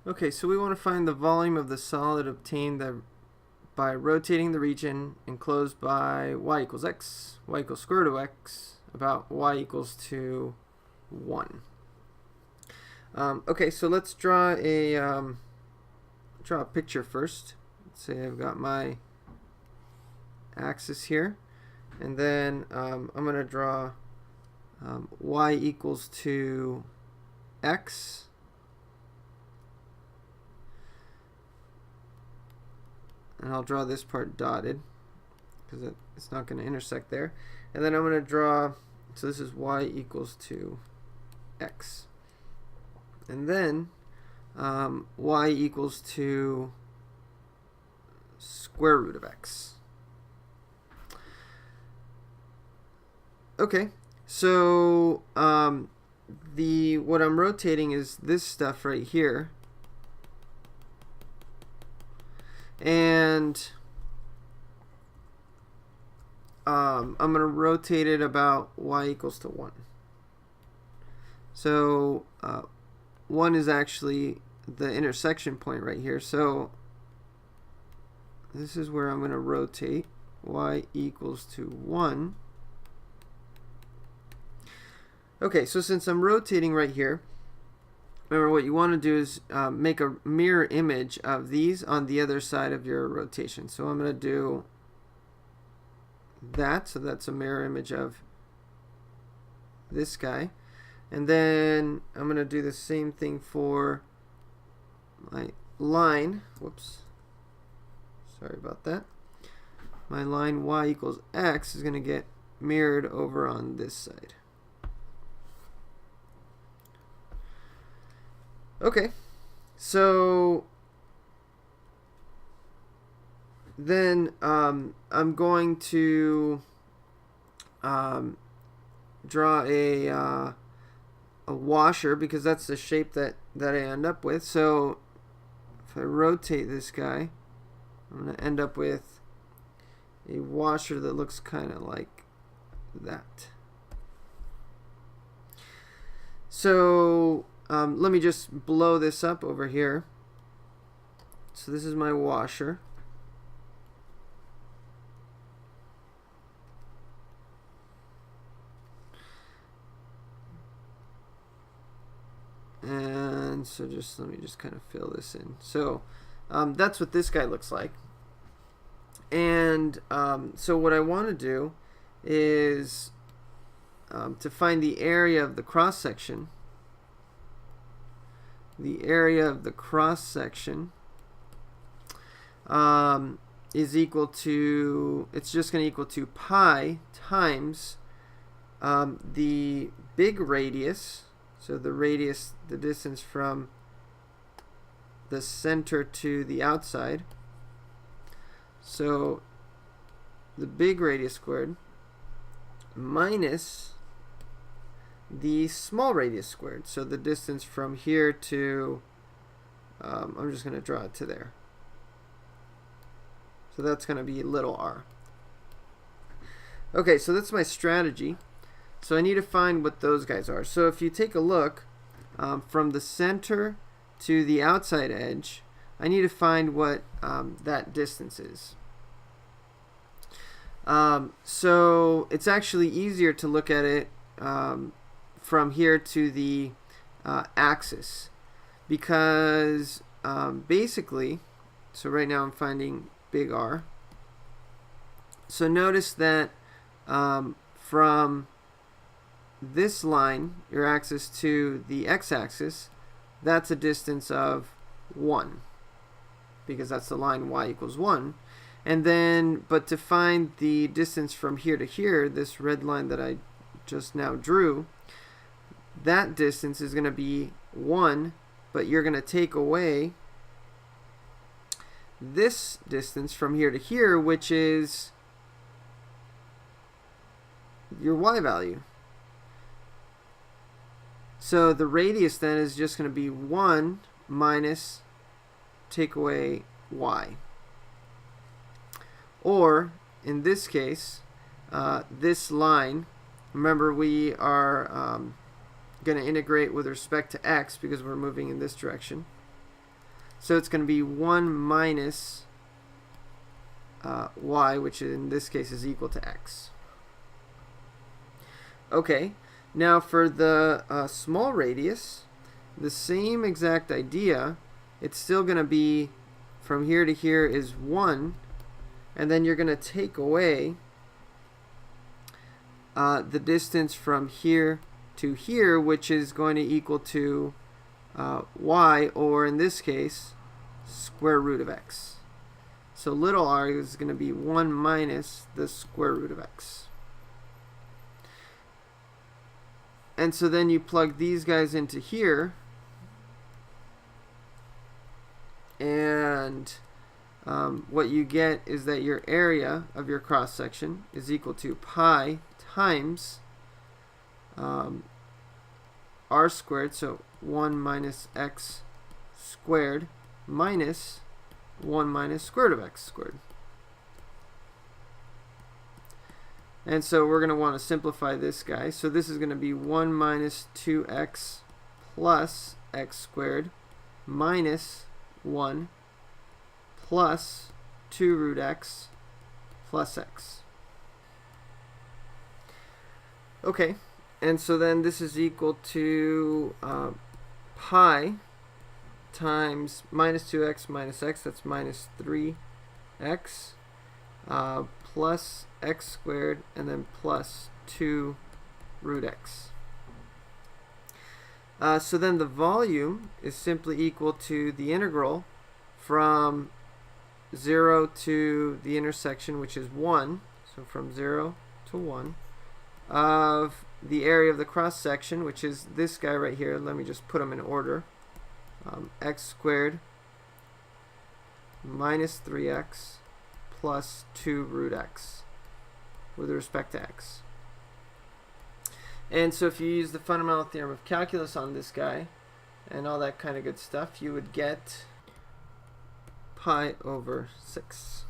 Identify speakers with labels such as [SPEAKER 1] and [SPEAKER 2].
[SPEAKER 1] Okay, so we want to find the volume of the solid obtained by rotating the region enclosed by y equals x, y equals square root of x, about y equals to 1. Okay, so let's draw a picture first. Let's say I've got my axis here, and then I'm going to draw y equals to x, and I'll draw this part dotted because it's not going to intersect there. And then I'm going to draw, so this is y equals to x. And then y equals to square root of x. Okay, so what I'm rotating is this stuff right here. And I'm going to rotate it about y equals to 1. So 1 is actually the intersection point right here. So this is where I'm going to rotate y equals to 1. Okay, so since I'm rotating right here, remember what you want to do is make a mirror image of these on the other side of your rotation. So I'm going to do that. So that's a mirror image of this guy. And then I'm going to do the same thing for my line. Whoops. Sorry about that. My line y equals x is going to get mirrored over on this side. Okay, so then I'm going to draw a washer because that's the shape that I end up with. So if I rotate this guy, I'm going to end up with a washer that looks kind of like that. So let me just blow this up over here. So this is my washer. And so let me just kind of fill this in. So that's what this guy looks like. And so what I want to do is to find the area of the cross section. The area of the cross section is equal to, it's just going to equal to pi times the big radius. So the radius, the distance from the center to the outside. So the big radius squared minus the small radius squared. So the distance from here to, I'm just going to draw it to there. So that's going to be little r. Okay, so that's my strategy. So I need to find what those guys are. So if you take a look from the center to the outside edge, I need to find what that distance is. So it's actually easier to look at it from here to the axis, because basically, so right now I'm finding big R. So notice that from this line, your axis, to the x-axis, that's a distance of 1, because that's the line y equals 1. And then, but to find the distance from here to here, this red line that I just now drew, that distance is going to be 1, but you're going to take away this distance from here to here, which is your y value. So the radius then is just going to be 1 minus take away y. Or, in this case, this line, remember we are going to integrate with respect to x because we're moving in this direction. So it's going to be 1 minus y, which in this case is equal to x. Okay, now for the small radius, the same exact idea. It's still going to be from here to here is 1, and then you're going to take away the distance from here to here, which is going to equal to y, or in this case, square root of x. So little r is going to be 1 minus the square root of x. And so then you plug these guys into here, and what you get is that your area of your cross section is equal to pi times r squared, so 1 minus x squared minus 1 minus square root of x squared. And so we're going to want to simplify this guy. So this is going to be 1 minus 2x plus x squared minus 1 plus 2 root x plus x. Okay, and so then this is equal to pi times minus 2x minus x, that's minus 3x, plus x squared, and then plus 2 root x. So then the volume is simply equal to the integral from 0 to the intersection, which is 1, so from 0 to 1, of the area of the cross section, which is this guy right here. Let me just put them in order. X squared minus 3x plus 2 root x with respect to x. And so if you use the fundamental theorem of calculus on this guy and all that kind of good stuff, you would get pi over 6.